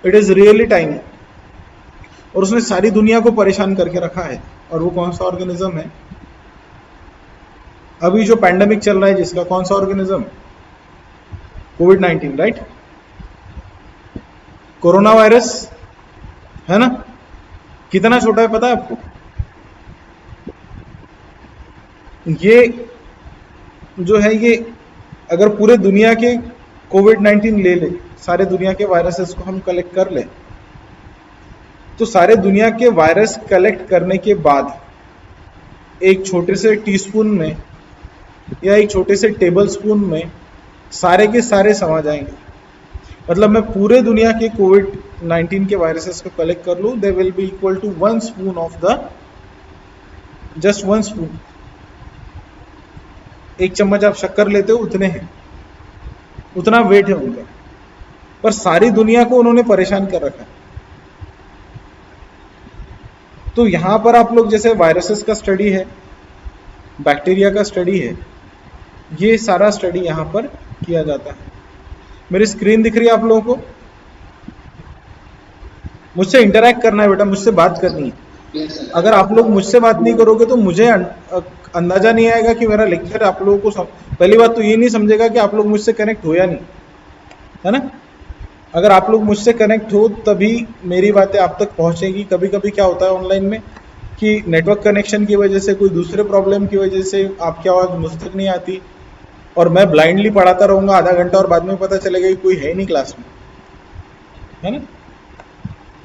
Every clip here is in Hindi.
इट इज रियली टाइम, और उसने सारी दुनिया को परेशान करके रखा है। और वो कौन सा ऑर्गेनिज्म है? अभी जो पैंडेमिक चल रहा है जिसका, कौन सा ऑर्गेनिज्म? कोविड-19, राइट? कोरोना वायरस है ना? कितना छोटा है पता है आपको? ये जो है, ये अगर पूरे दुनिया के कोविड-19 ले ले, सारे दुनिया के वायरसेस को हम कलेक्ट कर ले, तो सारे दुनिया के वायरस कलेक्ट करने के बाद एक छोटे से टीस्पून में या एक छोटे से टेबल स्पून में सारे के सारे समा जाएंगे। मतलब मैं पूरे दुनिया के कोविड-19 के वायरसेस को कलेक्ट कर लूं, they will be equal to 1 spoon of the, just 1 spoon. एक चम्मच आप शक्कर लेते हो उतने हैं, उतना वेट है उनका, पर सारी दुनिया को उन्होंने परेशान कर रखा है। तो यहां पर आप लोग जैसे वायरसेस का स्टडी है, बैक्टीरिया का स्टडी है, ये सारा स्टडी यहां पर किया जाता है। मेरी स्क्रीन दिख रही है आप लोगों को? मुझसे इंटरैक्ट करना है बेटा, मुझसे बात करनी है। अगर आप लोग मुझसे बात नहीं करोगे तो मुझे अंदाजा नहीं आएगा कि मेरा लेक्चर आप लोगों को पहली बात तो ये नहीं समझेगा कि आप लोग मुझसे कनेक्ट हो या नहीं, है ना? अगर आप लोग मुझसे कनेक्ट हो तभी मेरी बातें आप तक पहुंचेगी। कभी कभी क्या होता है ऑनलाइन में कि नेटवर्क कनेक्शन की वजह से, कोई दूसरे प्रॉब्लम की वजह से आपकी आवाज़ मुझ तक नहीं आती, और मैं ब्लाइंडली पढ़ाता रहूँगा आधा घंटा और बाद में पता चलेगा कि कोई है नहीं क्लास में, है ना?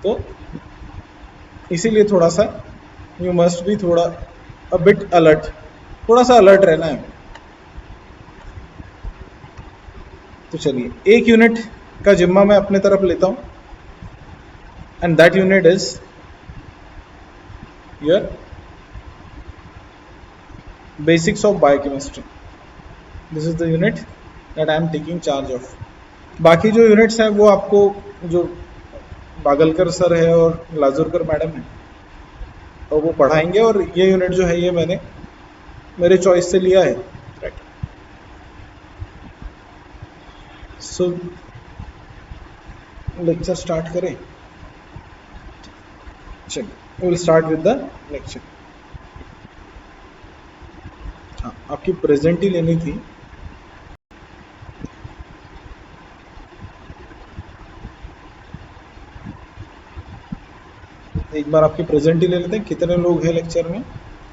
तो इसीलिए थोड़ा सा यू मस्ट बी थोड़ा अ बिट अलर्ट, थोड़ा सा अलर्ट रहना है। तो चलिए, एक यूनिट का जिम्मा मैं अपने तरफ लेता हूं, and that unit is your basics of biochemistry. This is the unit that I am taking charge of. बाकी जो यूनिट्स हैं वो आपको, जो बागलकर सर है और लाजूरकर मैडम है, और वो पढ़ाएंगे, और ये यूनिट जो है ये मैंने मेरे चॉइस से लिया है, राइट? सो लेक्चर स्टार्ट करें? चलिए, we will start with the lecture. हाँ, आपकी प्रेजेंट ही लेनी थी। एक बार आपकी प्रेजेंट ही ले लेते हैं, कितने लोग हैं लेक्चर में,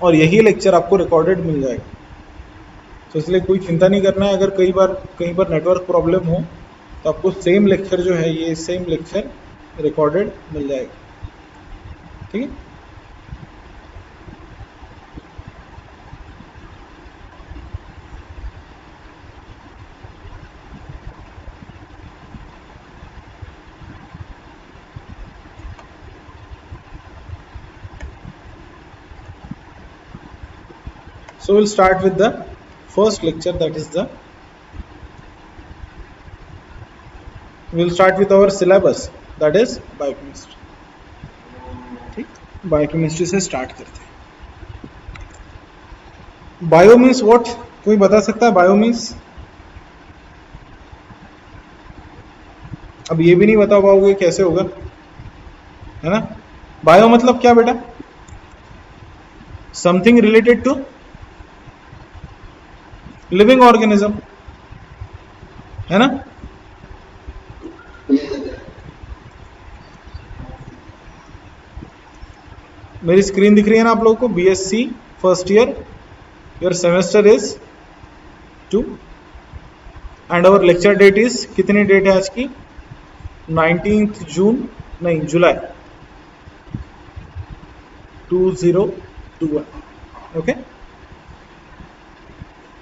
और यही लेक्चर आपको रिकॉर्डेड मिल जाएगा। तो इसलिए कोई चिंता नहीं करना है। अगर कहीं पर नेटवर्क प्रॉब्लम हो तो आपको सेम लेक्चर जो है, ये सेम लेक्चर रिकॉर्डेड मिल जाएगा, ठीक है? So we'll start with the first lecture, that is we'll start with our syllabus, that is biochemistry। ठीक, बायोकेमिस्ट्री से स्टार्ट करते हैं। Bio means what? कोई बता सकता है बायो मीन्स? अब ये भी नहीं बता पाओगे कैसे होगा, है ना? बायो मतलब क्या बेटा? Something related to living organism, है ना? मेरी स्क्रीन दिख रही है ना आप लोगों को? BSc first year, your semester is 2 and our lecture date is, कितनी डेट है आज की? 19th जून, नहीं जुलाई 2021, okay?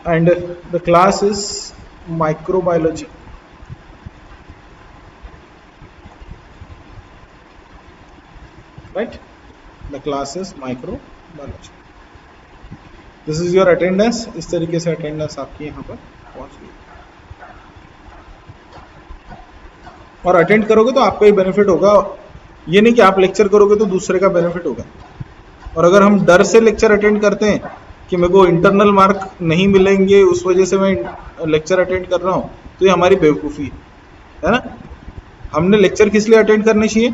And the class is microbiology, right? The class is microbiology. This is your attendance। इस तरीके से अटेंडेंस आपकी यहाँ पर पहुँच गई, और अटेंड करोगे तो आपका ही बेनिफिट होगा। ये नहीं कि आप लेक्चर करोगे तो दूसरे का बेनिफिट होगा। और अगर हम डर से लेक्चर अटेंड करते हैं कि मेरे को इंटरनल मार्क नहीं मिलेंगे, उस वजह से मैं लेक्चर अटेंड कर रहा हूँ, तो ये हमारी बेवकूफ़ी है ना? हमने लेक्चर किस लिए अटेंड करने चाहिए?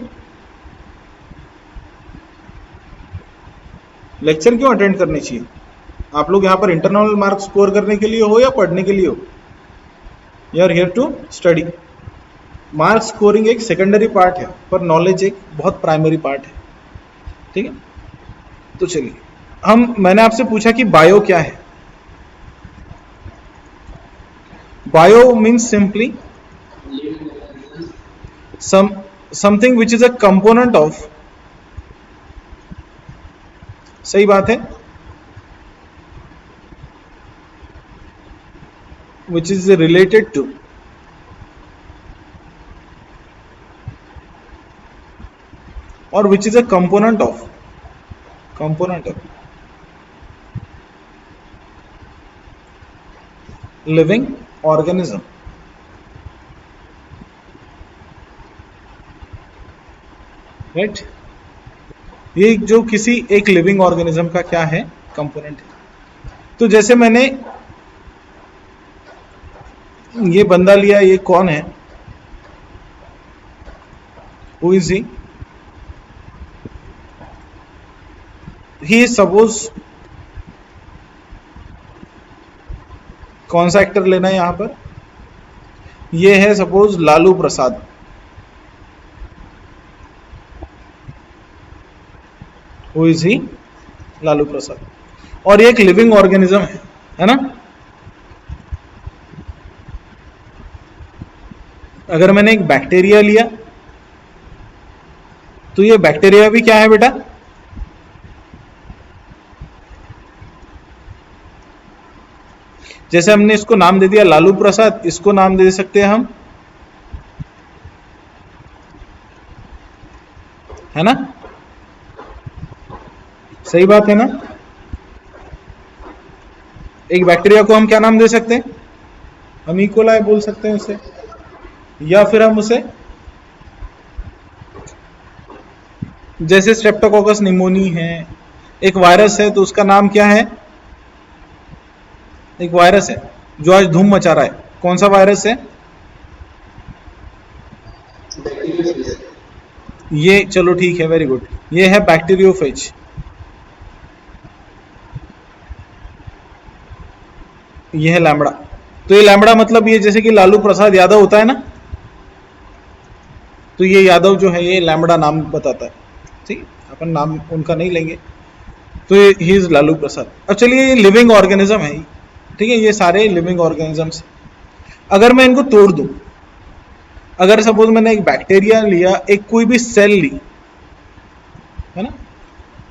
लेक्चर क्यों अटेंड करने चाहिए? आप लोग यहाँ पर इंटरनल मार्क्स स्कोर करने के लिए हो या पढ़ने के लिए हो? You are here to study. Mark scoring एक सेकेंडरी पार्ट है, पर नॉलेज एक बहुत प्राइमरी पार्ट है। ठीक है, तो चलिए मैंने आपसे पूछा कि बायो क्या है। Bio means simply something which is a component of, सही बात है, which is related to or which is a component of living organism, right? ये जो किसी एक लिविंग ऑर्गेनिज्म का क्या है? कंपोनेंट है। तो जैसे मैंने ये बंदा लिया, ये कौन है? Who is he? He is suppose, कौन सा एक्टर लेना है यहां पर? ये है suppose Lalu Prasad. Who is he? Lalu Prasad. और ये एक लिविंग ऑर्गेनिज्म है ना? अगर मैंने एक बैक्टीरिया लिया तो ये बैक्टीरिया भी क्या है बेटा? जैसे हमने इसको नाम दे दिया लालू प्रसाद, इसको नाम दे सकते हैं हम, है ना? सही बात है ना? एक बैक्टीरिया को हम क्या नाम दे सकते हैं? हम इकोलाई बोल सकते हैं उसे, या फिर हम उसे जैसे स्ट्रेप्टोकोकस निमोनी है, एक वायरस है तो उसका नाम क्या है? एक वायरस है जो आज धूम मचा रहा है, कौन सा वायरस है? ये चलो ठीक है, वेरी गुड, ये है बैक्टीरियोफेज। ये है लैम्बडा। तो ये लैम्बडा मतलब ये जैसे कि लालू प्रसाद यादव होता है ना, तो ये यादव जो है ये लैम्बडा नाम बताता है। ठीक, अपन नाम उनका नहीं लेंगे, तो ये ही इज लालू प्रसाद। अब चलिए, ये लिविंग ऑर्गेनिज्म है, ठीक है, ये सारे लिविंग ऑर्गेनिजम्स। अगर मैं इनको तोड़ दूं, अगर सपोज मैंने एक बैक्टीरिया लिया, एक कोई भी सेल ली, है ना,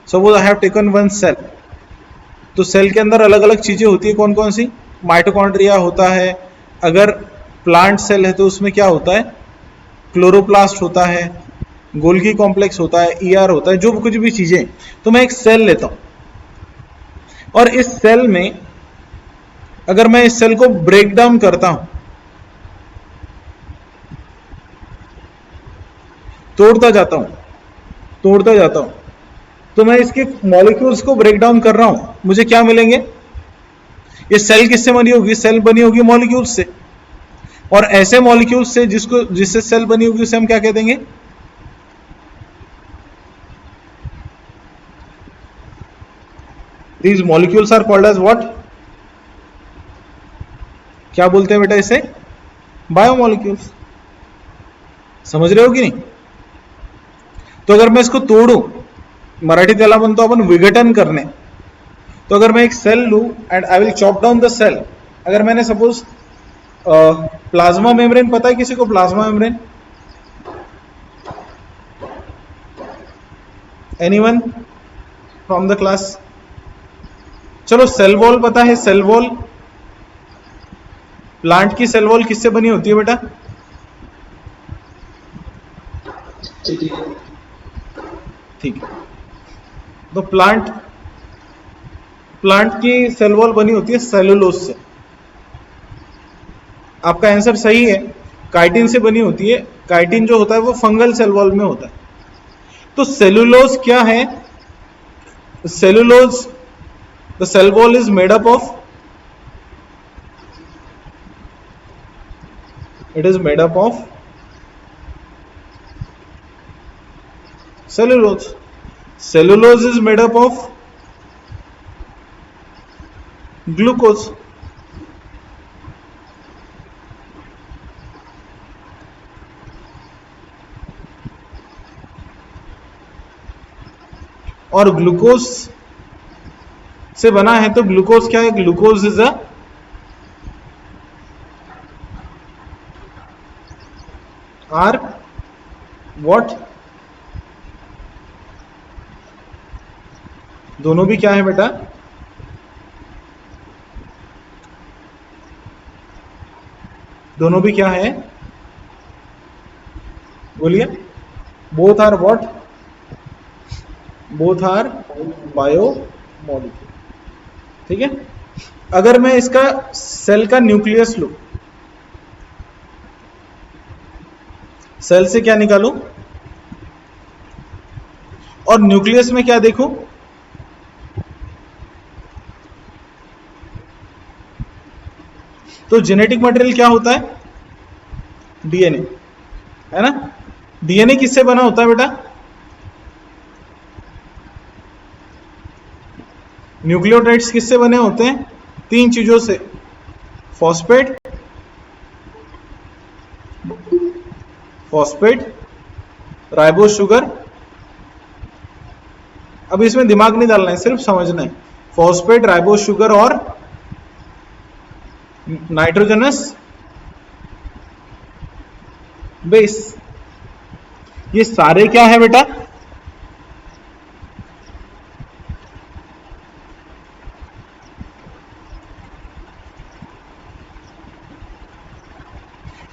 suppose I have taken one cell, तो सेल के अंदर अलग अलग चीजें होती है, कौन कौन सी? माइटोकॉन्ड्रिया होता है, अगर प्लांट सेल है तो उसमें क्या होता है? क्लोरोप्लास्ट होता है, गोल्गी कॉम्प्लेक्स होता है, ईआर होता है, जो कुछ भी चीजें। तो मैं एक सेल लेता हूं, और इस सेल में अगर मैं इस सेल को ब्रेक डाउन करता हूं, तोड़ता जाता हूं, तो मैं इसके मॉलिक्यूल्स को ब्रेक डाउन कर रहा हूं, मुझे क्या मिलेंगे? ये सेल किससे बनी होगी? सेल बनी होगी मॉलिक्यूल्स से, और ऐसे मॉलिक्यूल्स से जिससे सेल बनी होगी उसे हम क्या कह देंगे? These molecules are called as what? क्या बोलते हैं बेटा इसे? बायोमोलिक्यूल्स। समझ रहे हो कि नहीं? तो अगर मैं इसको तोड़ू, मराठी त्याला म्हणतो आपण विघटन करणे, तो अगर मैं एक सेल लू and I will chop down the cell, अगर मैंने सपोज प्लाज्मा मेम्ब्रेन, पता है किसी को plasma membrane? Anyone from the class? चलो, सेल वॉल पता है? सेल वॉल, प्लांट की सेल वॉल किससे बनी होती है बेटा? ठीक है, तो प्लांट की सेल वॉल बनी होती है सेलुलोज से। आपका आंसर सही है, काइटिन से बनी होती है। काइटिन जो होता है वो फंगल सेल वॉल में होता है। तो सेलुलोज क्या है? Cellulose, the cell wall is made up of, it is made up of cellulose. Cellulose is made up of glucose. और ग्लूकोज से बना है, तो ग्लूकोज क्या है? Glucose is a are what? दोनों भी क्या है बेटा? दोनों भी क्या है? बोलिए. Both are what? Both are biomolecule. ठीक है. अगर मैं इसका सेल का न्यूक्लियस लूं, सेल से क्या निकालूं और न्यूक्लियस में क्या देखूं? तो जेनेटिक मटेरियल क्या होता है? डीएनए, है ना. डीएनए किससे बना होता है बेटा? न्यूक्लियोटाइड्स किससे बने होते हैं? 3 चीजों से. Phosphate, ribo sugar. अब इसमें दिमाग नहीं डालना है, सिर्फ समझना है. फॉस्फेट, राइबो शुगर और नाइट्रोजनस बेस. ये सारे क्या है बेटा?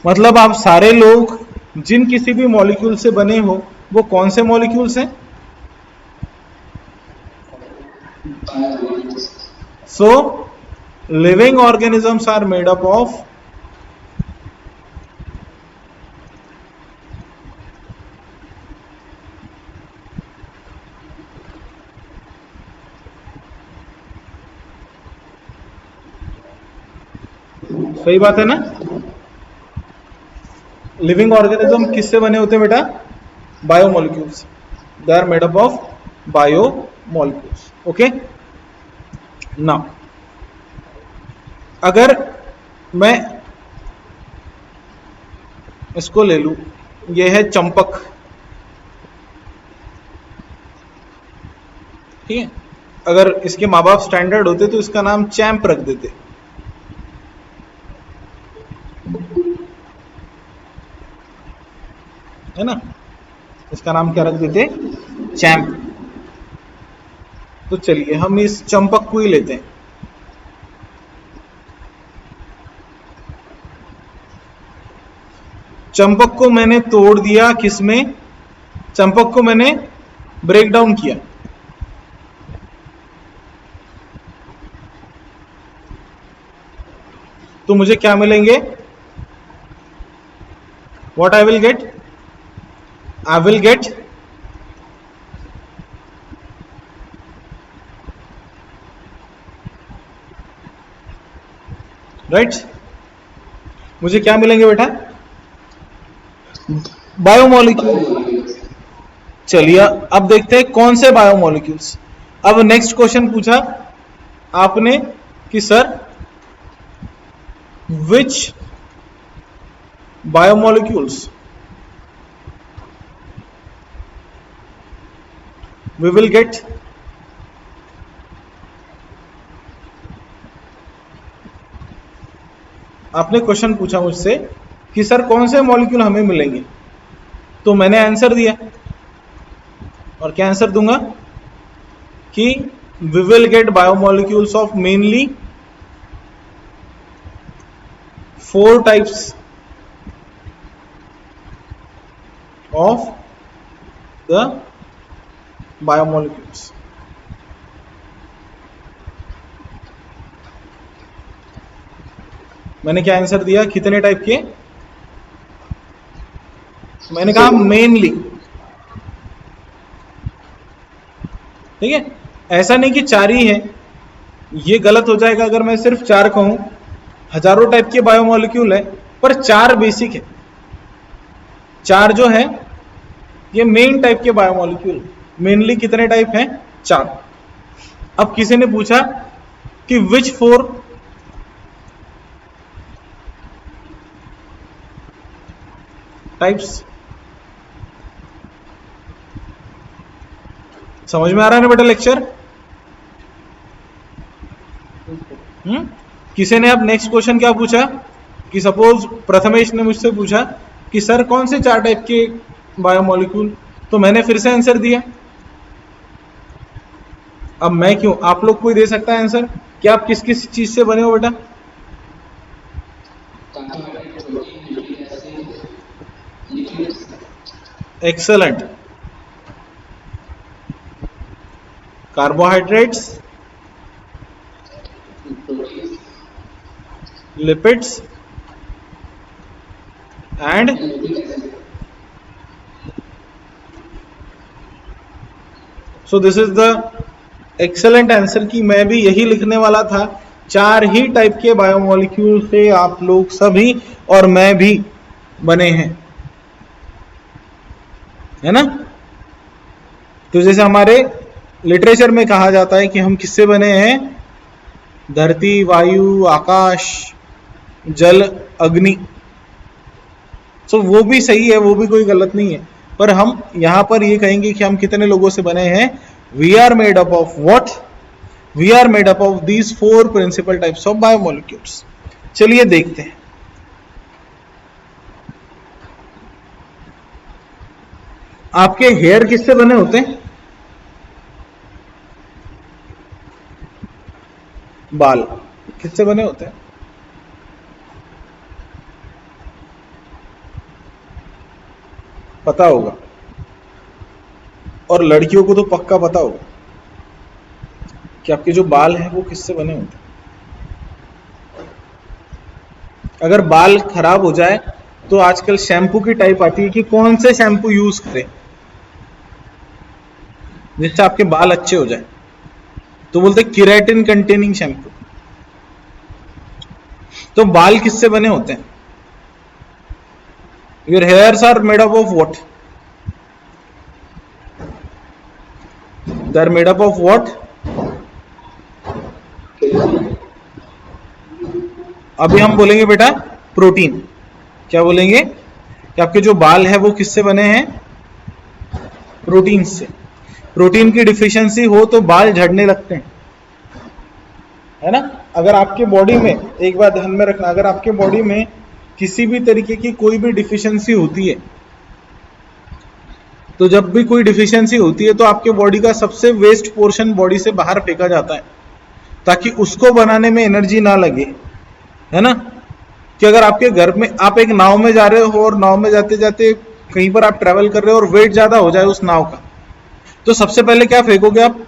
मतलब आप सारे लोग जिन किसी भी मॉलिक्यूल से बने हो, वो कौन से मॉलिक्यूल्स हैं? So living organisms are made up of सही बात है ना. लिविंग ऑर्गेनिज्म किससे बने होते हैं बेटा? Biomolecules. They are made up of biomolecules. Okay. Now अगर मैं इसको ले लूं, ये है चंपक. ठीक है. अगर इसके माँ बाप स्टैंडर्ड होते तो इसका नाम चैंप रख देते. है ना. इसका नाम क्या रख देते? चैंप. तो चलिए हम इस चंपक को ही लेते हैं. चंपक को मैंने तोड़ दिया. किसमें? चंपक को मैंने ब्रेक डाउन किया. तो मुझे क्या मिलेंगे? What I will get? I will get right. मुझे क्या मिलेंगे बेटा? बायोमोलिक्यूल. चलिए अब देखते हैं कौन से बायोमोलिक्यूल्स. अब नेक्स्ट क्वेश्चन पूछा आपने कि sir which biomolecules we will get? आपने क्वेश्चन पूछा मुझसे कि सर कौन से मॉलिक्यूल हमें मिलेंगे, तो मैंने आंसर दिया. और क्या आंसर दूंगा? कि we will get biomolecules of mainly 4 types of the biomolecules. मैंने क्या आंसर दिया? कितने टाइप के? मैंने कहा मेनली. ठीक है. ऐसा नहीं कि 4 ही है, ये गलत हो जाएगा अगर मैं सिर्फ 4 कहूं. हजारों टाइप के बायोमोलिक्यूल है, पर 4 बेसिक है. 4 जो है ये मेन टाइप के बायोमोलिक्यूल। मेनली कितने टाइप हैं? 4। अब किसी ने पूछा कि विच 4 टाइप्स। समझ में आ रहा है ना बेटा लेक्चर? किसी ने अब नेक्स्ट क्वेश्चन क्या पूछा कि सपोज प्रथमेश ने मुझसे पूछा कि सर कौन से 4 टाइप के बायोमोलिक्यूल, तो मैंने फिर से आंसर दिया। अब मैं क्यों, आप लोग कोई दे सकता है आंसर कि आप किस किस चीज से बने हो बेटा? Excellent. Carbohydrates, lipids and so this is the excellent answer कि मैं भी यही लिखने वाला था। 4 ही टाइप के बायोमोलिक्यूल से आप लोग सभी और मैं भी बने हैं, है ना? तो जैसे हमारे लिटरेचर में कहा जाता है कि हम किससे बने हैं? धरती, वायु, आकाश, जल, अग्नि। सो वो भी सही है, वो भी कोई गलत नहीं है, पर हम यहां पर ये कहेंगे कि हम कितने लोगों से बने हैं? We are made up of what? We are made up of these 4 principal types of biomolecules. चलिए देखते हैं। आपके हेयर किससे बने होते हैं? बाल किससे बने होते हैं? पता होगा, और लड़कियों को तो पक्का पता होगा कि आपके जो बाल हैं वो किससे बने होते हैं। अगर बाल खराब हो जाए तो आजकल शैम्पू की टाइप आती है कि कौन से शैम्पू यूज करें जिससे आपके बाल अच्छे हो जाए, तो बोलते केराटिन कंटेनिंग शैम्पू। तो बाल किससे बने होते हैं? Your hairs are made up of what? They are made up of what? अभी हम बोलेंगे बेटा प्रोटीन। क्या बोलेंगे? कि आपके जो बाल है वो किससे बने हैं? प्रोटीन से। प्रोटीन की डिफिशियंसी हो तो बाल झड़ने लगते हैं, है ना? अगर आपके बॉडी में, एक बात ध्यान में रखना, अगर आपके बॉडी में किसी भी तरीके की कोई भी डिफिशियंसी होती है, तो जब भी कोई डिफिशियंसी होती है तो आपके बॉडी का सबसे वेस्ट पोर्शन बॉडी से बाहर फेंका जाता है ताकि उसको बनाने में एनर्जी ना लगे, है ना? कि अगर आपके घर में आप एक नाव में जा रहे हो और नाव में जाते जाते कहीं पर आप ट्रेवल कर रहे हो और वेट ज्यादा हो जाए उस नाव का, तो सबसे पहले क्या फेंकोगे आप?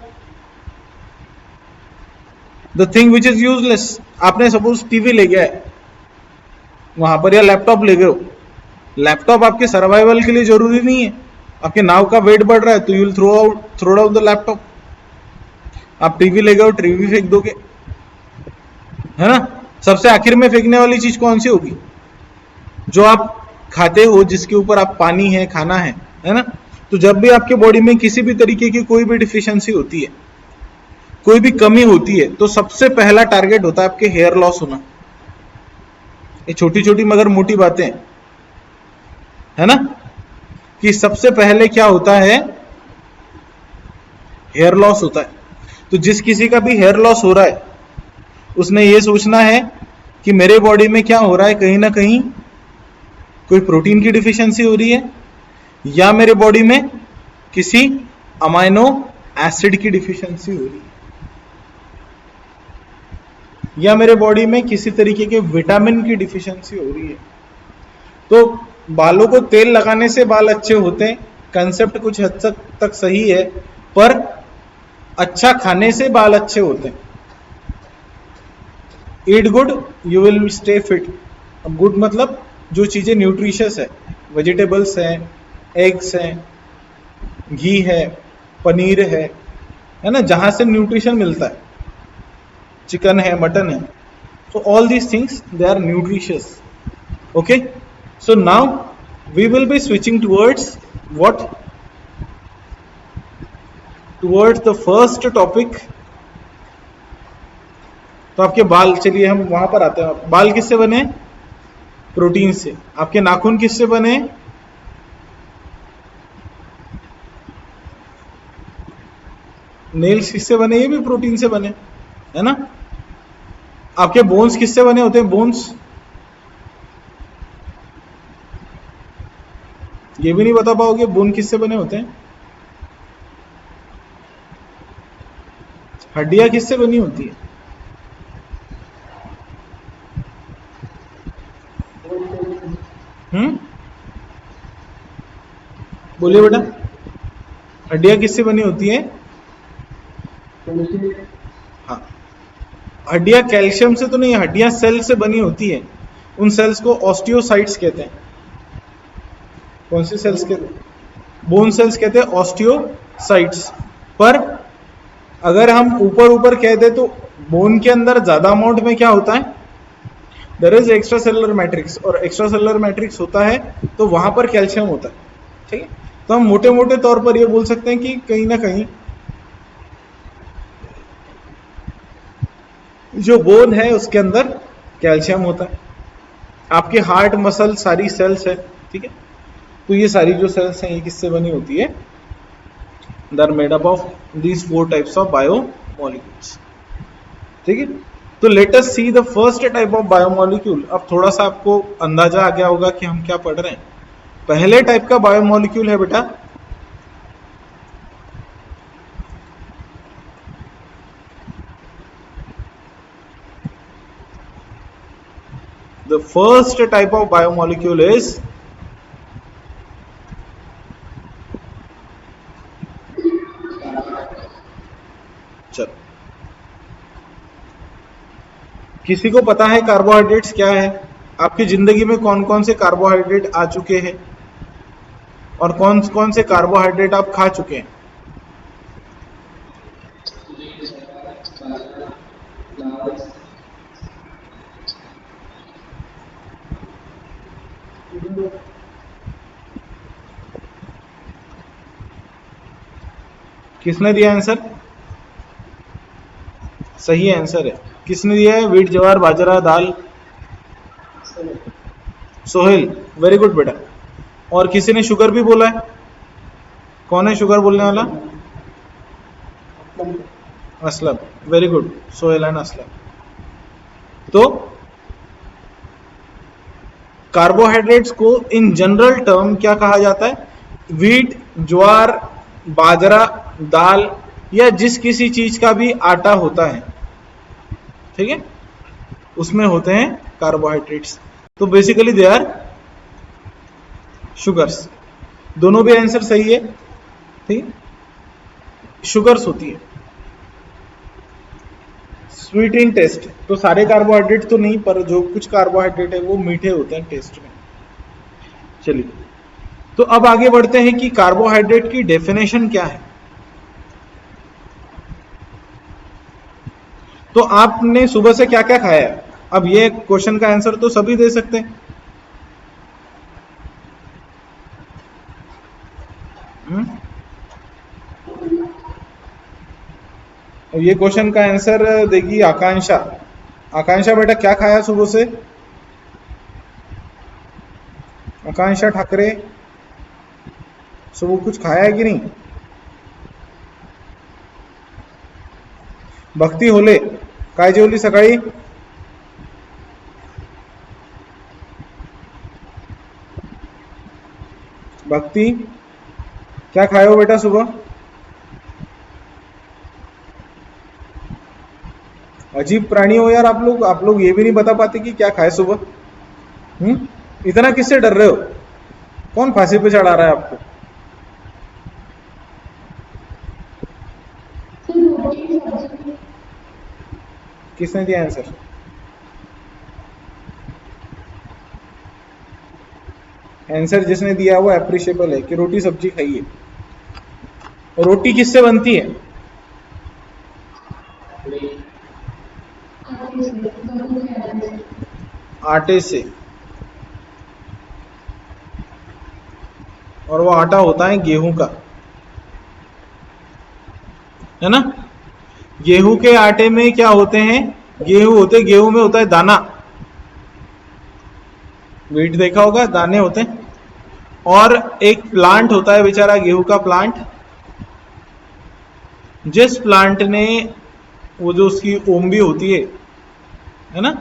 The thing which is useless. आपने सपोज टीवी ले गया है वहां पर, या लैपटॉप ले गए हो, लैपटॉप आपके सर्वाइवल के लिए जरूरी नहीं है। आपके नाव का वेट बढ़ रहा है तो you will throw out the laptop. आप टीवी ले गए हो, टीवी फेंक दोगे, है ना? सबसे आखिर में फेंकने वाली चीज कौन सी होगी? जो आप खाते हो, जिसके ऊपर आप पानी है, खाना है ना? तो जब भी आपके बॉडी में किसी भी तरीके की कोई भी डिफिशियंसी होती है, कोई भी कमी होती है, तो सबसे पहला टारगेट होता है आपके हेयर लॉस होना। ये छोटी छोटी मगर मोटी बातें, है ना? कि सबसे पहले क्या होता है? हेयर लॉस होता है। तो जिस किसी का भी हेयर लॉस हो रहा है उसने ये सोचना है कि मेरे बॉडी में क्या हो रहा है, कहीं ना कहीं कोई प्रोटीन की डिफिशियंसी हो रही है, या मेरे बॉडी में किसी अमाइनो एसिड की डिफिशियंसी हो रही है, या मेरे बॉडी में किसी तरीके के विटामिन की डिफिशियंसी हो रही है। तो बालों को तेल लगाने से बाल अच्छे होते हैं, कंसेप्ट कुछ हद तक सही है, पर अच्छा खाने से बाल अच्छे होते हैं। Eat good you will stay fit. अब गुड मतलब जो चीजें न्यूट्रिशियस है, वेजिटेबल्स हैं, एग्स हैं, घी है, पनीर है ना, जहां से न्यूट्रिशन मिलता है, चिकन है, मटन है, so all these things they are nutritious. Okay, so now we will be switching towards what? Towards the first topic. तो आपके बाल, चलिए हम वहां पर आते हैं। बाल किससे बने? प्रोटीन से। आपके नाखून किससे बने? नेल्स किससे बने? ये भी प्रोटीन से बने, है ना। आपके बोन्स किससे बने होते हैं? बोन्स, ये भी नहीं बता पाओगे बोन किससे बने होते हैं? हड्डियां किससे बनी होती है? बोलिए बेटा, हड्डियां किससे बनी होती है? हाँ, हड्डियां कैल्शियम से तो नहीं, हड्डियां सेल से बनी होती है। उन सेल्स को ऑस्टियोसाइट्स कहते हैं। कौन सी सेल्स कहते हैं? बोन सेल्स कहते हैं ऑस्टियोसाइट्स। पर अगर हम ऊपर ऊपर कह दे तो बोन के अंदर ज्यादा अमाउंट में क्या होता है? There is extra cellular matrix, और एक्स्ट्रा सेलुलर मैट्रिक्स होता है तो वहां पर कैल्शियम होता है। ठीक है, तो हम मोटे मोटे तौर पर ये बोल सकते हैं कि कहीं ना कहीं जो बोन है उसके अंदर कैल्शियम होता है। आपके हार्ट, मसल, सारी सेल्स है, ठीक है। तो ये सारी जो सेल्स हैं ये किससे बनी होती है? They are made up of these 4 types of biomolecules. ठीक है, तो let us see the first type of biomolecule. अब थोड़ा सा आपको अंदाजा आ गया होगा कि हम क्या पढ़ रहे हैं। पहले टाइप का बायोमोलिक्यूल है बेटा the first type of biomolecule is चलो, किसी को पता है कार्बोहाइड्रेट्स क्या है? आपकी जिंदगी में कौन कौन से कार्बोहाइड्रेट आ चुके हैं और कौन कौन से कार्बोहाइड्रेट आप खा चुके हैं? किसने दिया आंसर? सही आंसर है। किसने दिया है? व्हीट, ज्वार, बाजरा, दाल। सोहेल, वेरी गुड बेटा। और किसी ने शुगर भी बोला है? कौन है शुगर बोलने वाला? Aslam, very good. Sohail and Aslam. तो कार्बोहाइड्रेट्स को इन जनरल टर्म क्या कहा जाता है? व्हीट, ज्वार, बाजरा, दाल, या जिस किसी चीज का भी आटा होता है, ठीक है, उसमें होते हैं कार्बोहाइड्रेट्स। तो बेसिकली दे आर शुगर्स। दोनों भी आंसर सही है, ठीक, शुगर्स होती है। स्वीट इन टेस्ट, तो सारे कार्बोहाइड्रेट तो नहीं, पर जो कुछ कार्बोहाइड्रेट है वो मीठे होते हैं टेस्ट में। चलिए, तो अब आगे बढ़ते हैं कि कार्बोहाइड्रेट की डेफिनेशन क्या है। तो आपने सुबह से क्या क्या खाया है? अब ये क्वेश्चन का आंसर तो सभी दे सकते हैं। ये क्वेश्चन का आंसर देगी आकांक्षा। आकांक्षा बेटा, क्या खाया सुबह से? आकांक्षा ठाकरे, सुबह कुछ खाया है कि नहीं? भक्ती होले, काय जेवली सकाळी? भक्ति, क्या खाए हो बेटा सुबह? अजीब प्राणी हो यार आप लोग ये भी नहीं बता पाते कि क्या खाए सुबह। इतना किससे डर रहे हो? कौन फांसी पे चढ़ा रहा है आपको? किसने दिया आंसर? आंसर जिसने दिया वो अप्रिशिएबल है कि रोटी सब्जी खाइए। रोटी किससे बनती है? आटे से, और वो आटा होता है गेहूं का। है ना। गेहूं के आटे में क्या होते हैं, गेहूं में होता है दाना, वीट देखा होगा, दाने होते हैं। और एक प्लांट होता है बेचारा गेहूं का प्लांट, जिस प्लांट ने वो जो उसकी ओम्बी होती है ना,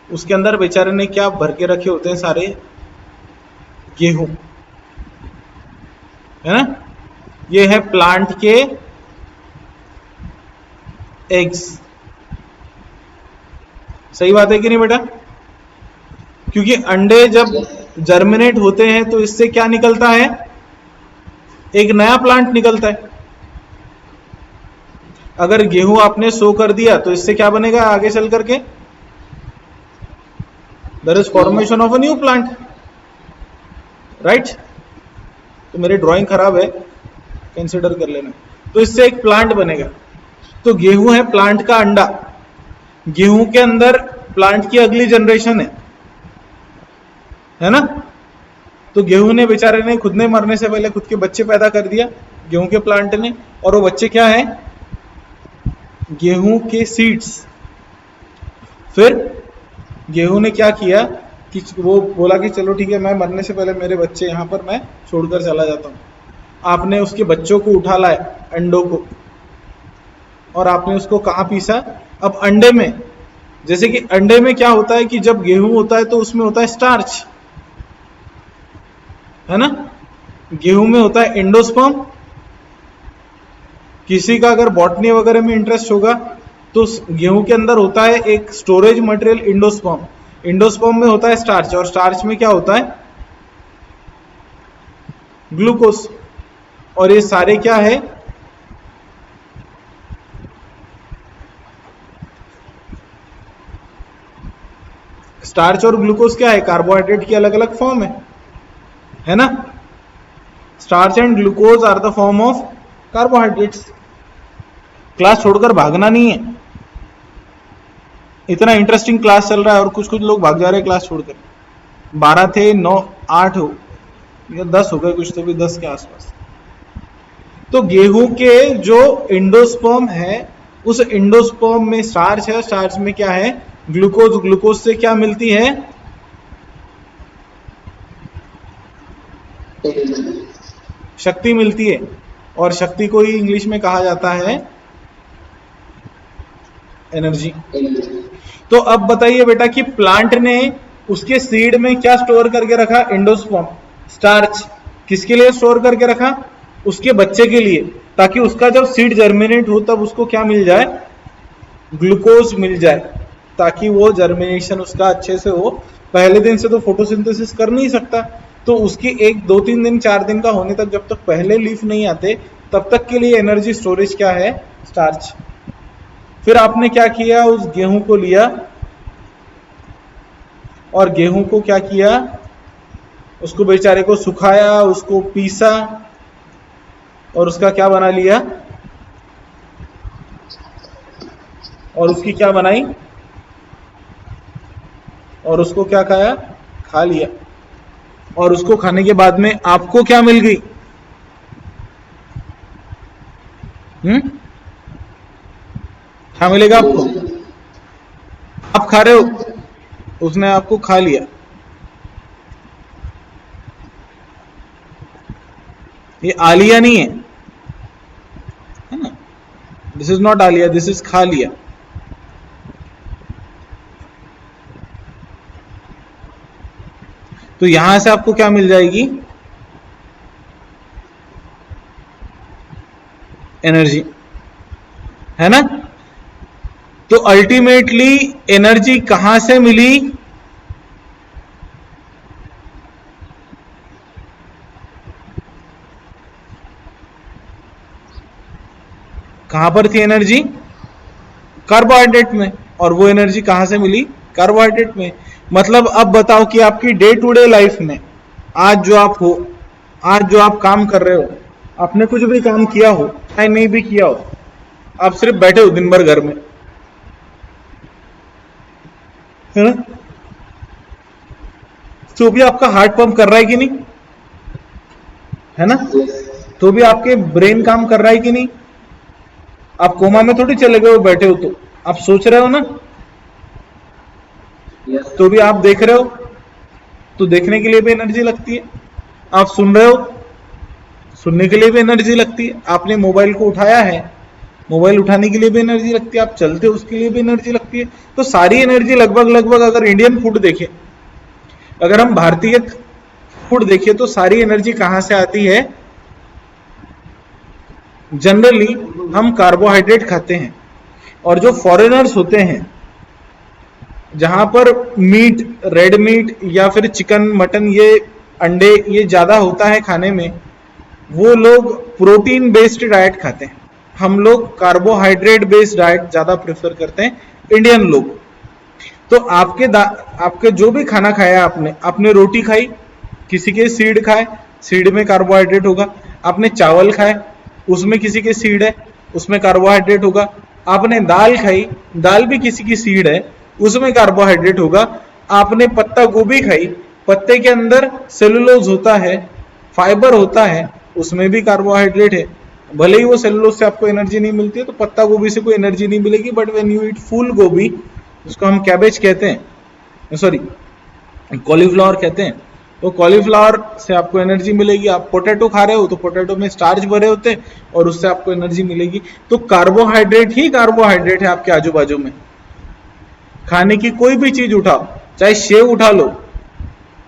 उसके अंदर बेचारे ने क्या भर के रखे होते हैं, सारे गेहूं, है ना। ये है प्लांट के एग्स। सही बात है कि नहीं बेटा? क्योंकि अंडे जब जर्मिनेट होते हैं तो इससे क्या निकलता है, एक नया प्लांट निकलता है। अगर गेहूं आपने सो कर दिया तो इससे क्या बनेगा आगे चल करके, there is formation of a new plant, right. तो मेरी ड्राइंग खराब है, कंसिडर कर लेना। तो इससे एक प्लांट बनेगा। तो गेहूं है प्लांट का अंडा, गेहूं के अंदर प्लांट की अगली जनरेशन है ना। तो गेहूं ने बेचारे ने खुद ने मरने से पहले खुद के बच्चे पैदा कर दिया गेहूं के प्लांट ने, और वो बच्चे क्या है, गेहूं के सीड्स। फिर गेहूं ने क्या किया कि वो बोला कि चलो ठीक है, मैं मरने से पहले मेरे बच्चे यहां पर मैं छोड़कर चला जाता हूं। आपने उसके बच्चों को उठा लाए, अंडों को, और आपने उसको कहां पीसा, अब अंडे में। जैसे कि अंडे में क्या होता है कि जब गेहूं होता है तो उसमें होता है स्टार्च, है ना। गेहूं में होता है एंडोस्पर्म। किसी का अगर बॉटनी वगैरह में इंटरेस्ट होगा तो गेहूं के अंदर होता है एक स्टोरेज मटेरियल एंडोस्पर्म। एंडोस्पर्म में होता है स्टार्च, और स्टार्च में क्या होता है, ग्लूकोज। और ये सारे क्या है, स्टार्च और ग्लूकोज क्या है, कार्बोहाइड्रेट की अलग अलग फॉर्म है ना। Starch and glucose are the form of carbohydrates. Class छोड़कर भागना नहीं है, इतना इंटरेस्टिंग क्लास चल रहा है और कुछ कुछ लोग भाग जा रहे हैं क्लास छोड़कर। 12 थे, 9 8 हो या 10 हो गए कुछ, तो भी 10 के आसपास। तो गेहूं के जो एंडोस्पर्म है, उस एंडोस्पर्म में स्टार्च है, स्टार्च में क्या है, ग्लूकोज। ग्लूकोज से क्या मिलती है, शक्ति मिलती है, और शक्ति को ही इंग्लिश में कहा जाता है एनर्जी। तो अब बताइए बेटा कि प्लांट ने उसके सीड में क्या स्टोर करके रखा, एंडोस्पर्म, स्टार्च। किसके लिए स्टोर करके रखा, उसके बच्चे के लिए, ताकि उसका जब सीड जर्मिनेट हो तब उसको क्या मिल जाए, ग्लूकोज मिल जाए, ताकि वो जर्मिनेशन उसका अच्छे से हो। पहले दिन से तो फोटोसिंथेसिस कर नहीं सकता, तो उसकी 1 2 3 दिन 4 दिन का होने तक, जब तक पहले लीफ नहीं आते, तब तक के लिए एनर्जी स्टोरेज क्या है, स्टार्च। फिर आपने क्या किया, उस गेहूं को लिया और गेहूं को क्या किया, उसको बेचारे को सुखाया, उसको पीसा, और उसका क्या बना लिया, और उसकी क्या बनाई, और उसको क्या खाया, खा लिया। और उसको खाने के बाद में आपको क्या मिल गई, क्या मिलेगा आपको, आप खा रहे हो, उसने आपको खा लिया। ये आलिया नहीं है ना, this is not Alia, this is खा लिया। तो यहां से आपको क्या मिल जाएगी, एनर्जी, है ना। तो अल्टीमेटली एनर्जी कहां से मिली, कहां पर थी एनर्जी, कार्बोहाइड्रेट में। और वो एनर्जी कहां से मिली, कार्बोहाइड्रेट में। मतलब अब बताओ कि आपकी डे टू डे लाइफ में आज जो आप हो, आज जो आप काम कर रहे हो, आपने कुछ भी काम किया हो चाहे नहीं भी किया हो, आप सिर्फ बैठे हो दिन भर घर में, है ना, तो भी आपका हार्ट पंप कर रहा है कि नहीं, है ना, तो भी आपके ब्रेन काम कर रहा है कि नहीं, आप कोमा में थोड़ी चले गए हो बैठे हो, तो आप सोच रहे हो ना, तो भी आप देख रहे हो, तो देखने के लिए भी एनर्जी लगती है। आप सुन रहे हो, सुनने के लिए भी एनर्जी लगती है। आपने मोबाइल को उठाया है, मोबाइल उठाने के लिए भी एनर्जी लगती है। आप चलते हो, उसके लिए भी एनर्जी लगती है। तो सारी एनर्जी लगभग लगभग, अगर इंडियन फूड देखें, अगर हम भारतीय फूड देखें, तो सारी एनर्जी कहां से आती है? जनरली हम कार्बोहाइड्रेट खाते हैं, और जो फॉरेनर्स होते हैं, जहां पर मीट, रेड मीट या फिर चिकन मटन, ये अंडे, ये ज्यादा होता है खाने में, वो लोग प्रोटीन बेस्ड डाइट खाते हैं। हम लोग कार्बोहाइड्रेट बेस्ड डाइट ज्यादा प्रेफर करते हैं, इंडियन लोग। तो आपके जो भी खाना खाया आपने रोटी खाई, किसी के सीड खाए, सीड में कार्बोहाइड्रेट होगा। आपने चावल खाए, उसमें किसी के सीड है, उसमें कार्बोहाइड्रेट होगा। आपने दाल खाई, दाल भी किसी की सीड है, उसमें कार्बोहाइड्रेट होगा। आपने पत्ता गोभी खाई, पत्ते के अंदर सेलुलोज होता है, फाइबर होता है, उसमें भी कार्बोहाइड्रेट है। भले ही वो सेलुलोज से आपको एनर्जी नहीं मिलती है, तो पत्ता गोभी से कोई एनर्जी नहीं मिलेगी, बट व्हेन यू ईट फूल गोभी, उसको हम कैबेज कहते हैं, सॉरी कॉलीफ्लावर कहते हैं, तो कॉलीफ्लावर से आपको एनर्जी मिलेगी। आप पोटैटो खा रहे हो, तो पोटैटो में स्टार्च भरे होते हैं, और उससे आपको एनर्जी मिलेगी। तो कार्बोहाइड्रेट ही कार्बोहाइड्रेट है आपके आजू बाजू में। खाने की कोई भी चीज उठाओ, चाहे सेव उठा लो,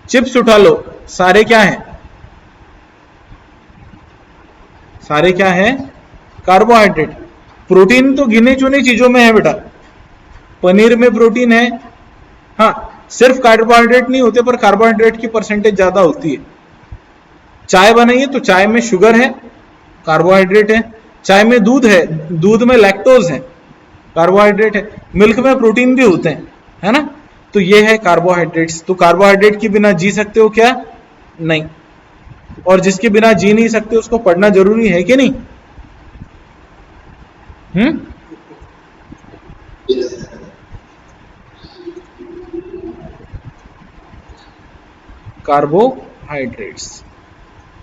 चिप्स उठा लो, सारे क्या हैं? सारे क्या हैं? कार्बोहाइड्रेट। प्रोटीन तो गिने चुने चीजों में है बेटा। पनीर में प्रोटीन है, हाँ, सिर्फ कार्बोहाइड्रेट नहीं होते, पर कार्बोहाइड्रेट की परसेंटेज ज्यादा होती है। चाय बनाइए तो चाय में शुगर है, कार्बोहाइड्रेट है। चाय में दूध है, दूध में लैक्टोज है, कार्बोहाइड्रेट है। मिल्क में प्रोटीन भी होते हैं, है ना? तो ये है कार्बोहाइड्रेट्स। तो कार्बोहाइड्रेट के बिना जी सकते हो क्या? नहीं। और जिसके बिना जी नहीं सकते, उसको पढ़ना जरूरी है कि नहीं? कार्बोहाइड्रेट्स।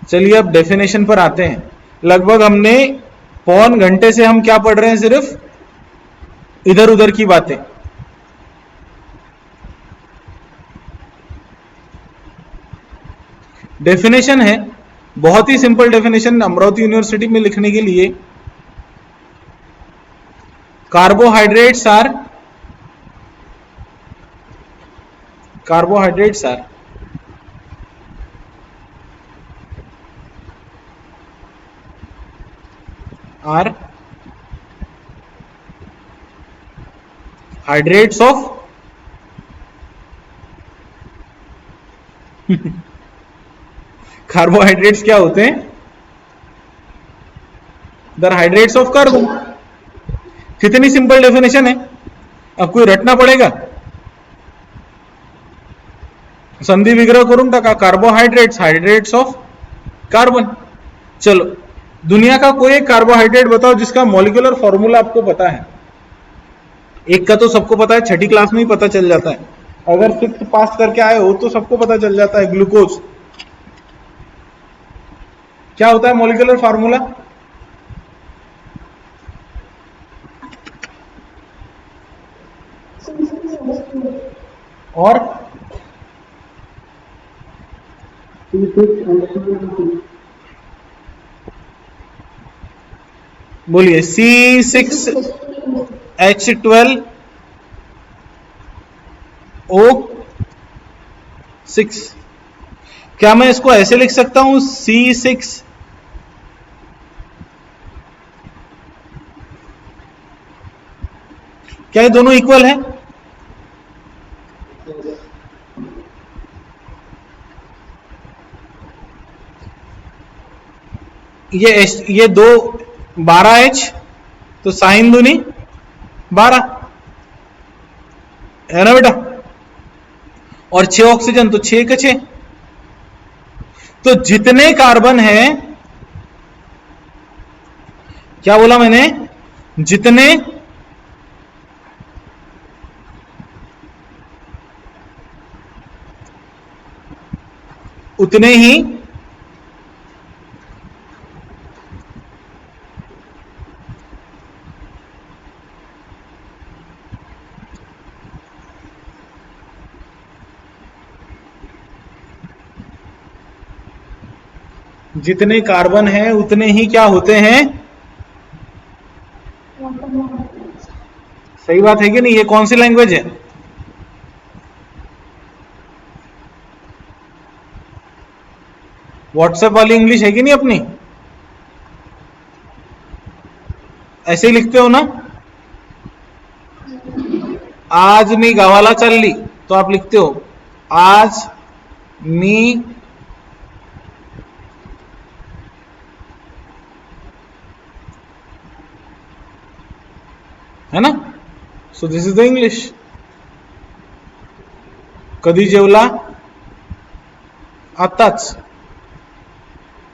चलिए अब डेफिनेशन पर आते हैं। लगभग हमने पौन घंटे से हम क्या पढ़ रहे हैं? सिर्फ इधर उधर की बातें। डेफिनेशन है, बहुत ही सिंपल डेफिनेशन, अमरावती यूनिवर्सिटी में लिखने के लिए। Carbohydrates are hydrates of carbohydrates क्या होते हैं? The hydrates of carbon. कितनी सिंपल डेफिनेशन है, अब कोई रटना पड़ेगा? संधि विग्रह करून टाका, कार्बोहाइड्रेट्स, हाइड्रेट्स ऑफ कार्बन। चलो, दुनिया का कोई एक कार्बोहाइड्रेट बताओ जिसका मॉलिक्यूलर फॉर्मूला आपको पता है। एक का तो सबको पता है, छठी क्लास में ही पता चल जाता है। अगर 6th पास करके आए हो तो सबको पता चल जाता है, ग्लूकोज। क्या होता है मॉलिक्यूलर फार्मूला? और बोलिए, C6H12O6। क्या मैं इसको ऐसे लिख सकता हूं, C6? क्या ये दोनों इक्वल है? ये दो 12H, तो साइन दूनी 12 है ना बेटा? और 6 ऑक्सीजन, तो 6 के 6। तो जितने कार्बन है, क्या बोला मैंने? जितने उतने ही जितने कार्बन हैं उतने ही क्या होते हैं? सही बात है कि नहीं? ये कौन सी लैंग्वेज है? व्हाट्सएप वाली इंग्लिश है कि नहीं अपनी? ऐसे ही लिखते हो ना? आज मी गावाला चालली, तो आप लिखते हो आज मी है ना? So this is the English. कधी जेवला? आताच.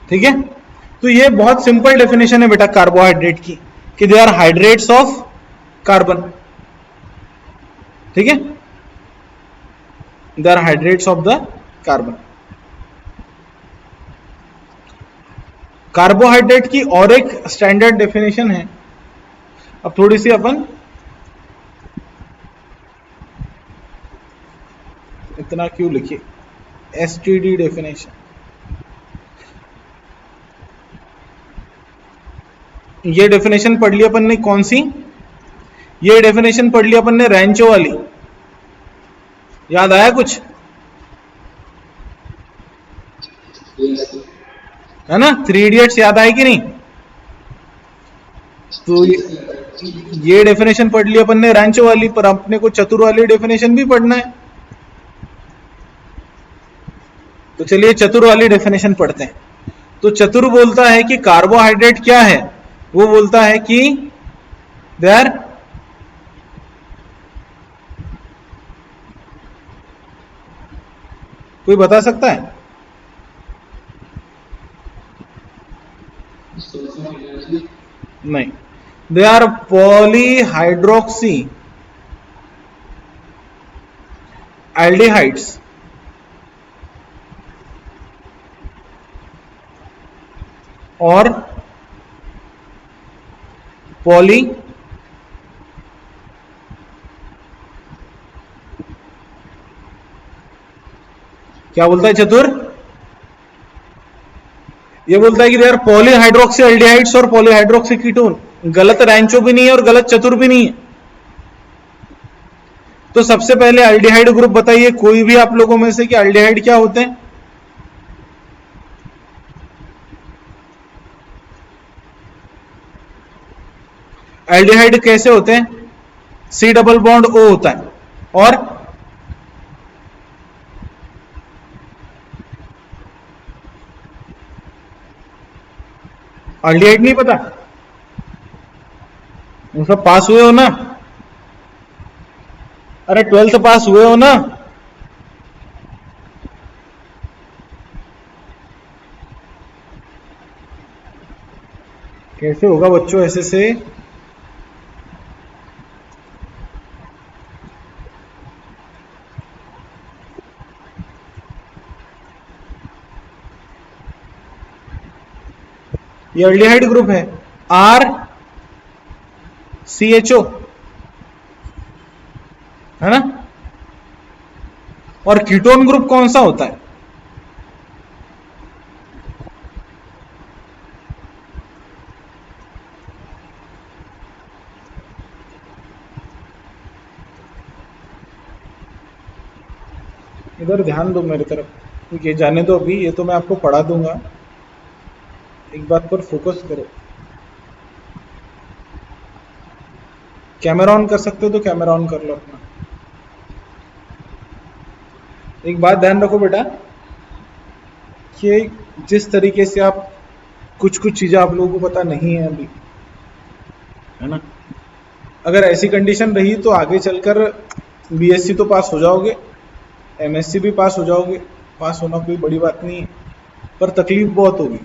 ठीक है. तो ये बहुत सिंपल डेफिनेशन है बेटा कार्बोहाइड्रेट की, कि they are hydrates of carbon. ठीक है. They are hydrates of the carbon. Carbohydrate की और एक स्टैंडर्ड डेफिनेशन है. अब थोड़ी सी अपन इतना क्यों लिखे, एसटीडी डेफिनेशन. ये डेफिनेशन पढ़ लिया अपन ने. कौन सी? ये डेफिनेशन पढ़ लिया अपन ने रैंचो वाली. याद आया कुछ? है ना? 3 इडियट्स याद आए कि नहीं? तो ये डेफिनेशन पढ़ लिया अपन ने रैंचो वाली, पर अपने को चतुर वाली डेफिनेशन भी पढ़ना है. तो चलिए चतुर वाली डेफिनेशन पढ़ते हैं. तो चतुर बोलता है कि कार्बोहाइड्रेट क्या है? वो बोलता है कि दे आर कोई बता सकता है? नहीं. दे आर पॉलीहाइड्रोक्सी एल्डिहाइड्स और पॉली क्या बोलता है चतुर? ये बोलता है कि दे आर पॉलीहाइड्रोक्सी एल्डिहाइड्स और पॉलीहाइड्रोक्सी कीटोन. गलत रैंचो भी नहीं है और गलत चतुर भी नहीं है. तो सबसे पहले एल्डिहाइड ग्रुप बताइए कोई भी आप लोगों में से कि एल्डिहाइड क्या होते हैं? एल्डिहाइड कैसे होते हैं? सी डबल बॉन्ड ओ होता है. और एल्डिहाइड नहीं पता? वो सब पास हुए हो ना? अरे 12th पास हुए हो ना? कैसे होगा बच्चों ऐसे से? ये एल्डिहाइड ग्रुप है. आर सी एच ओ है ना? और कीटोन ग्रुप कौन सा होता है? इधर ध्यान दो मेरी तरफ. ये जाने दो अभी, ये तो मैं आपको पढ़ा दूंगा. एक बात पर फोकस करो. कैमरा ऑन कर सकते हो तो कैमरा ऑन कर लो अपना. एक बात ध्यान रखो बेटा कि जिस तरीके से आप कुछ चीजें आप लोगों को पता नहीं है अभी, है ना? अगर ऐसी कंडीशन रही तो आगे चलकर बीएससी तो पास हो जाओगे, एमएससी भी पास हो जाओगे. पास होना कोई बड़ी बात नहीं है, पर तकलीफ बहुत होगी,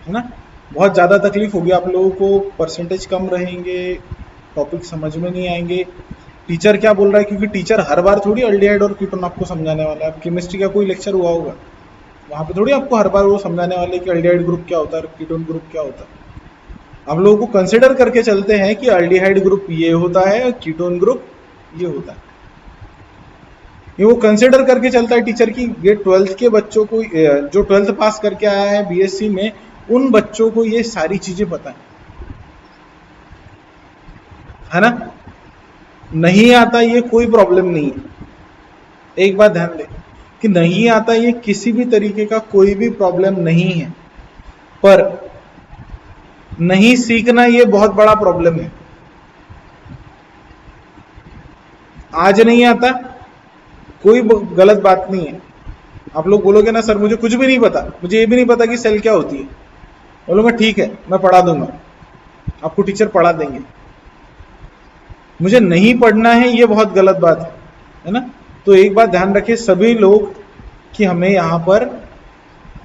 है ना? बहुत ज़्यादा तकलीफ होगी आप लोगों को. परसेंटेज कम रहेंगे, टॉपिक समझ में नहीं आएंगे. टीचर क्या बोल रहा है, क्योंकि टीचर हर बार थोड़ी एल्डिहाइड और कीटोन आपको समझाने वाला है. केमिस्ट्री का कोई लेक्चर हुआ होगा, वहाँ पे थोड़ी आपको हर बार वो समझाने वाले कि एल्डिहाइड ग्रुप क्या होता है, कीटोन ग्रुप क्या होता है. आप लोगों को कंसिडर करके चलते हैं कि एल्डिहाइड ग्रुप ये होता है, कीटोन ग्रुप ये होता है. ये वो कंसिडर करके चलता है टीचर की ये 12th के बच्चों को, जो 12th पास करके आया है बीएससी में, उन बच्चों को ये सारी चीजें पता है ना। नहीं आता ये कोई प्रॉब्लम नहीं है, एक बात ध्यान दें कि नहीं आता ये किसी भी तरीके का कोई भी प्रॉब्लम नहीं है, पर नहीं सीखना ये बहुत बड़ा प्रॉब्लम है। आज नहीं आता कोई गलत बात नहीं है। आप लोग बोलोगे ना सर मुझे कुछ भी नहीं पता, मुझे ये भी नहीं पता कि सेल क्या होती है, बोलूंगा ठीक है मैं पढ़ा दूंगा, आपको टीचर पढ़ा देंगे। मुझे नहीं पढ़ना है ये बहुत गलत बात है ना। तो एक बात ध्यान रखें सभी लोग कि हमें यहाँ पर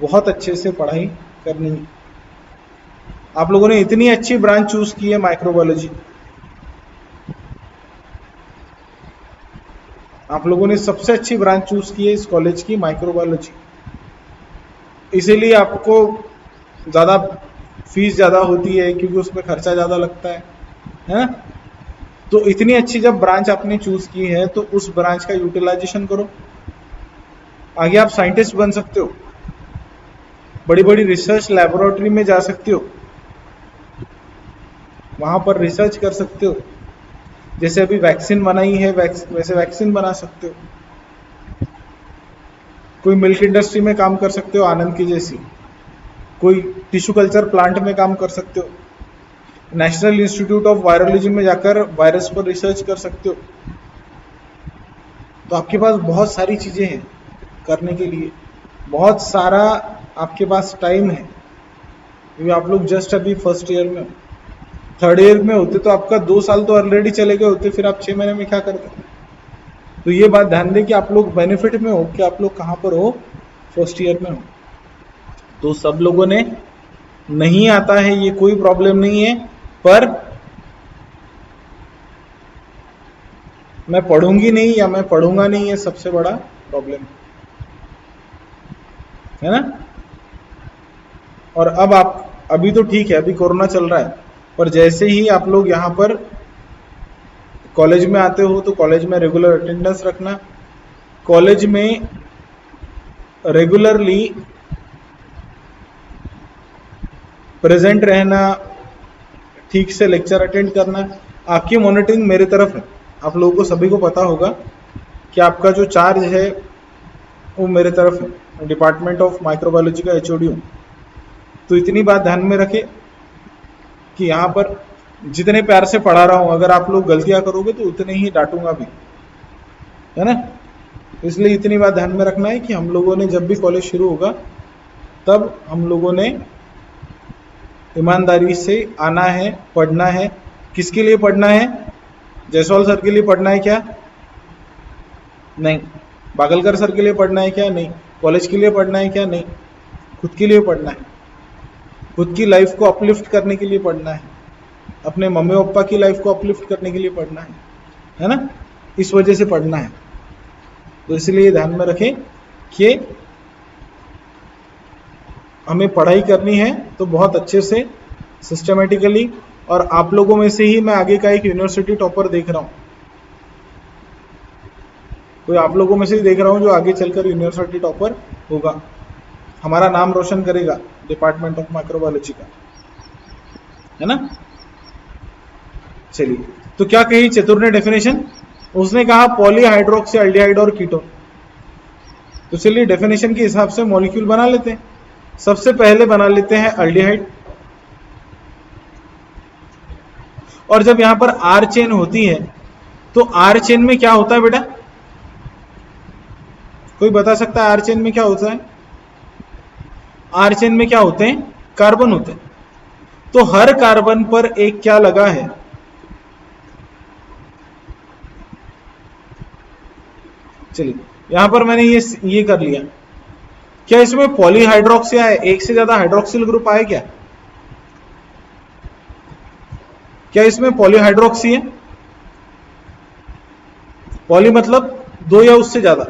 बहुत अच्छे से पढ़ाई करनी है। आप लोगों ने इतनी अच्छी ब्रांच चूज की है माइक्रोबायोलॉजी, आप लोगों ने सबसे अच्छी ब्रांच चूज की है इस कॉलेज की माइक्रोबायोलॉजी, इसीलिए आपको ज़्यादा फीस ज़्यादा होती है क्योंकि उसमें खर्चा ज़्यादा लगता है ना। तो इतनी अच्छी जब ब्रांच आपने चूज की है तो उस ब्रांच का यूटिलाइजेशन करो, आगे आप साइंटिस्ट बन सकते हो, बड़ी बड़ी रिसर्च लैबोरेटरी में जा सकते हो, वहां पर रिसर्च कर सकते हो। जैसे अभी वैक्सीन बनाई है वैसे वैक्सीन बना सकते हो। कोई मिल्क इंडस्ट्री में काम कर सकते हो आनंद की जैसी, कोई टिश्यू कल्चर प्लांट में काम कर सकते हो, नेशनल इंस्टीट्यूट ऑफ वायरोलॉजी में जाकर वायरस पर रिसर्च कर सकते हो। तो आपके पास बहुत सारी चीजें हैं करने के लिए, बहुत सारा आपके पास टाइम है, क्योंकि आप लोग जस्ट अभी फर्स्ट ईयर में हो। थर्ड ईयर में होते तो आपका 2 साल तो ऑलरेडी चले गए होते, फिर आप 6 महीने में क्या करते। तो ये बात ध्यान दें कि आप लोग बेनिफिट में हो कि आप लोग कहाँ पर हो, फर्स्ट ईयर में हो। तो सब लोगों ने नहीं आता है ये कोई प्रॉब्लम नहीं है, पर मैं पढ़ूंगी नहीं या मैं पढ़ूंगा नहीं ये सबसे बड़ा प्रॉब्लम है ना। और अब आप अभी तो ठीक है अभी कोरोना चल रहा है, पर जैसे ही आप लोग यहाँ पर कॉलेज में आते हो तो कॉलेज में रेगुलर अटेंडेंस रखना, कॉलेज में रेगुलरली प्रेजेंट रहना, ठीक से लेक्चर अटेंड करना। आपकी मॉनिटरिंग मेरे तरफ है, आप लोगों को सभी को पता होगा कि आपका जो चार्ज है वो मेरे तरफ है, डिपार्टमेंट ऑफ माइक्रोबायोलॉजी का एचओडी हूँ। तो इतनी बात ध्यान में रखें कि यहाँ पर जितने प्यार से पढ़ा रहा हूँ, अगर आप लोग गलतियां करोगे तो उतने ही डांटूंगा भी, है ना। इसलिए इतनी बात ध्यान में रखना है कि हम लोगों ने जब भी कॉलेज शुरू होगा तब हम लोगों ने ईमानदारी से आना है, पढ़ना है। किसके लिए पढ़ना है? जायसवाल सर के लिए पढ़ना है क्या? नहीं। बागलकर सर के लिए पढ़ना है क्या? नहीं। कॉलेज के लिए पढ़ना है क्या? नहीं। खुद के लिए पढ़ना है, खुद की लाइफ को अपलिफ्ट करने के लिए पढ़ना है, अपने मम्मी पापा की लाइफ को अपलिफ्ट करने के लिए पढ़ना है ना। इस वजह से पढ़ना है। तो इसलिए ध्यान में रखें कि हमें पढ़ाई करनी है तो बहुत अच्छे से सिस्टमेटिकली, और आप लोगों में से ही मैं आगे का एक यूनिवर्सिटी टॉपर देख रहा हूँ, कोई आप लोगों में से ही देख रहा हूँ जो आगे चलकर यूनिवर्सिटी टॉपर होगा, हमारा नाम रोशन करेगा डिपार्टमेंट ऑफ माइक्रोबायोलॉजी का, है ना। चलिए, तो क्या कही चतुर ने डेफिनेशन? उसने कहा पॉलीहाइड्रोक्सी एल्डिहाइड और कीटोन। तो चलिए डेफिनेशन के हिसाब से मॉलिक्यूल बना लेते हैं। सबसे पहले बना लेते हैं एल्डिहाइड, और जब यहां पर आर चेन होती है तो आर चेन में क्या होता है बेटा? कोई बता सकता है आर चेन में क्या होता है? आर चेन में क्या होते हैं? कार्बन होते हैं। तो हर कार्बन पर एक क्या लगा है? चलिए यहां पर मैंने ये कर लिया। क्या इसमें पॉलीहाइड्रोक्सी है? एक से ज्यादा हाइड्रोक्सिल ग्रुप आए क्या? क्या इसमें पॉलीहाइड्रोक्सी है? पॉली मतलब 2 या उससे ज्यादा,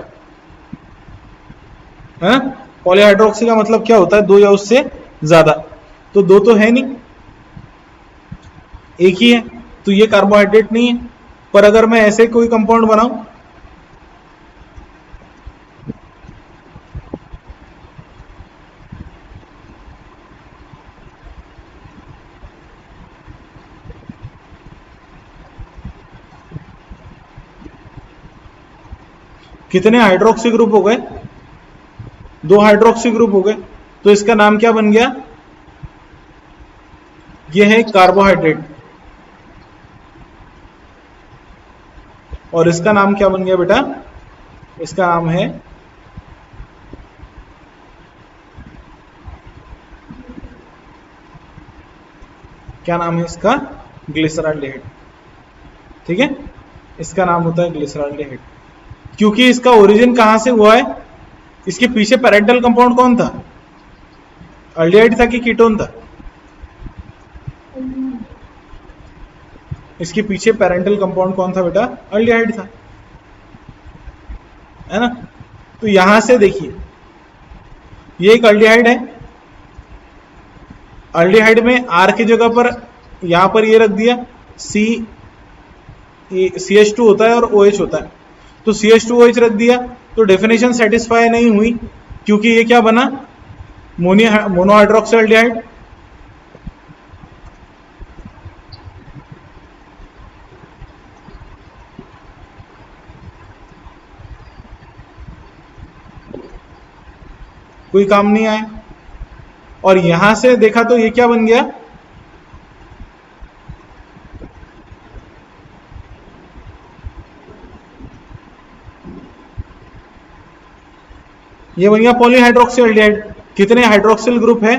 है ना। पॉलीहाइड्रोक्सी का मतलब क्या होता है? 2 या उससे ज्यादा। तो 2 तो है नहीं, एक ही है, तो ये कार्बोहाइड्रेट नहीं है। पर अगर मैं ऐसे कोई कंपाउंड बनाऊं कितने हाइड्रोक्सी ग्रुप हो गए? 2 हाइड्रोक्सी ग्रुप हो गए। तो इसका नाम क्या बन गया? ये है कार्बोहाइड्रेट। और इसका नाम क्या बन गया बेटा? इसका नाम है क्या नाम है इसका? ग्लिसरॉल्डिहाइड। ठीक है, इसका नाम होता है ग्लिसरॉल्डिहाइड। क्योंकि इसका ओरिजिन कहां से हुआ है? इसके पीछे पैरेंटल कंपाउंड कौन था? अल्डिहाइड था कि कीटोन था? इसके पीछे पैरेंटल कंपाउंड कौन था बेटा? अल्डिहाइड था, है ना? तो यहां से देखिए, ये एक अल्डिहाइड है। अल्डिहाइड में आर की जगह पर यहां पर ये रख दिया, CH2 होता है और OH होता है। तो CH2OH रख दिया, तो डेफिनेशन सेटिस्फाई नहीं हुई, क्योंकि ये क्या बना? मोनोहाइड्रोक्सी अल्डिहाइड। कोई काम नहीं आया। और यहां से देखा तो ये क्या बन गया? ये बन गया पॉलीहाइड्रोक्सी अल्डिहाइड। कितने हाइड्रोक्सिल ग्रुप है?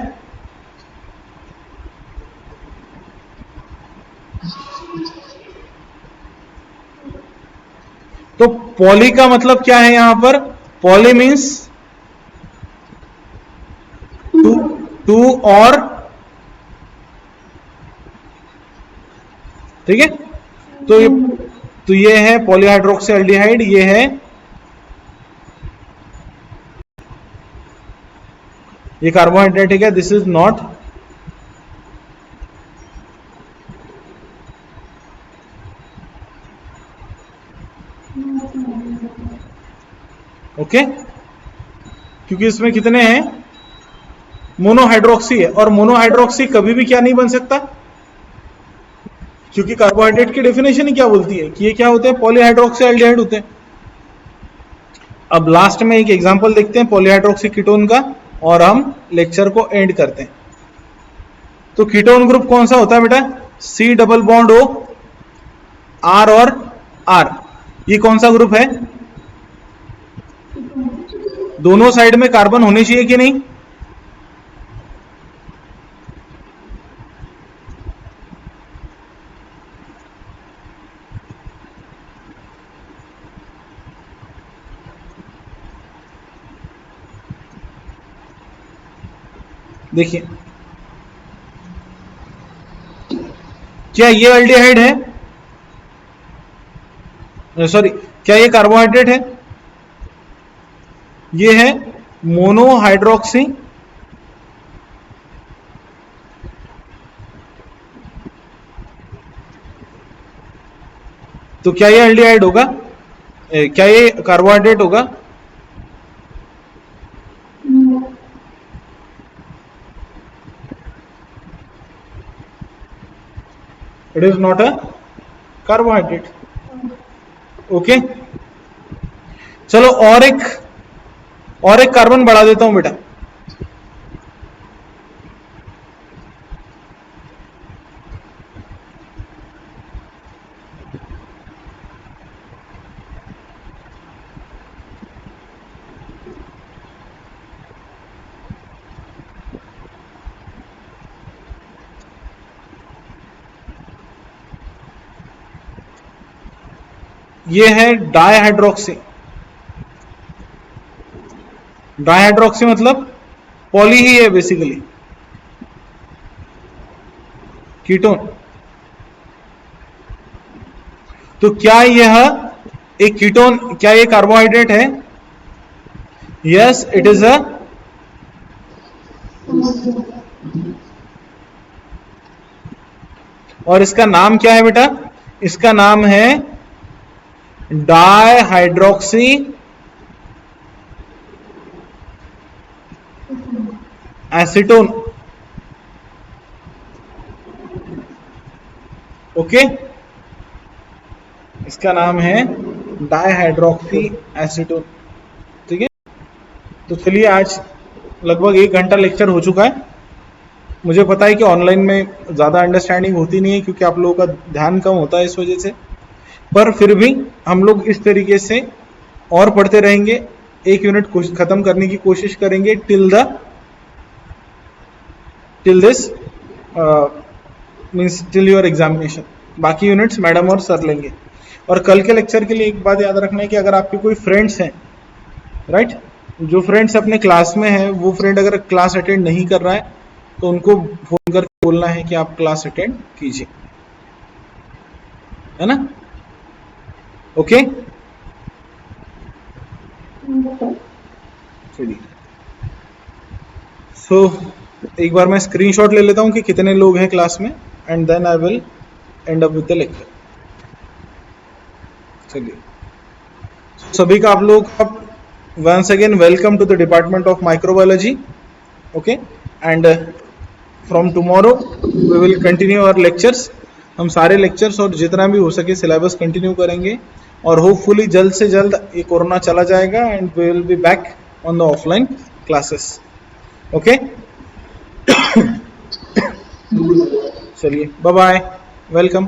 तो पॉली का मतलब क्या है यहां पर? पॉली मीन्स टू और, ठीक है। तो ये है पॉलीहाइड्रोक्सी अल्डिहाइड, ये है, ये कार्बोहाइड्रेट है, दिस इज नॉट। ओके, क्योंकि इसमें कितने हैं? मोनोहाइड्रोक्सी है, और मोनोहाइड्रोक्सी कभी भी क्या नहीं बन सकता, क्योंकि कार्बोहाइड्रेट की डेफिनेशन ही क्या बोलती है कि ये क्या होते हैं? पॉलीहाइड्रोक्सी अल्डिहाइड होते हैं। अब लास्ट में एक एग्जांपल देखते हैं पॉलीहाइड्रोक्सी कीटोन का, और हम लेक्चर को एंड करते हैं। तो कीटोन ग्रुप कौन सा होता है बेटा? C double bond O, R और R। ये कौन सा ग्रुप है? दोनों साइड में कार्बन होने चाहिए कि नहीं? देखिए, क्या ये अल्डिहाइड है? सॉरी, क्या ये कार्बोहाइड्रेट है? ये है मोनोहाइड्रोक्सी तो क्या ये अल्डिहाइड होगा? क्या ये कार्बोहाइड्रेट होगा? It is not a carbohydrate. Okay, चलो और एक कार्बन बढ़ा देता हूं बेटा। ये है डायहाइड्रोक्सी। डायहाइड्रोक्सी मतलब पॉली ही है बेसिकली, कीटोन। तो क्या यह एक कीटोन, क्या ये कार्बोहाइड्रेट है? यस, इट इज अ, और इसका नाम क्या है बेटा? इसका नाम है डायहाइड्रोक्सी एसीटोन। ओके, इसका नाम है डाइहाइड्रोक्सी एसीटोन। ठीक है, तो चलिए आज लगभग 1 घंटा लेक्चर हो चुका है। मुझे पता है कि ऑनलाइन में ज़्यादा अंडरस्टैंडिंग होती नहीं है क्योंकि आप लोगों का ध्यान कम होता है इस वजह से, पर फिर भी हम लोग इस तरीके से और पढ़ते रहेंगे। 1 यूनिट खत्म करने की कोशिश करेंगे till this means till your examination. बाकी यूनिट्स मैडम और सर लेंगे। और कल के लेक्चर के लिए एक बात याद रखना है कि अगर आपके कोई फ्रेंड्स हैं, राइट, जो फ्रेंड्स अपने क्लास में हैं, वो फ्रेंड अगर क्लास अटेंड नहीं कर रहा है तो उनको फोन करके बोलना है कि आप क्लास अटेंड कीजिए, है ना? ओके, चलिए। सो एक बार मैं स्क्रीनशॉट ले लेता हूं कि कितने लोग हैं क्लास में, and then I will end up with the lecture. चलिए, सभी का आप लोग का once again welcome to the department of microbiology. Okay, and from tomorrow we will continue our lectures. हम सारे लेक्चर्स और जितना भी हो सके सिलेबस कंटिन्यू करेंगे, और होपफुली जल्द से जल्द ये कोरोना चला जाएगा and we will be back on the offline classes. Okay, चलिए, बाय बाय, वेलकम।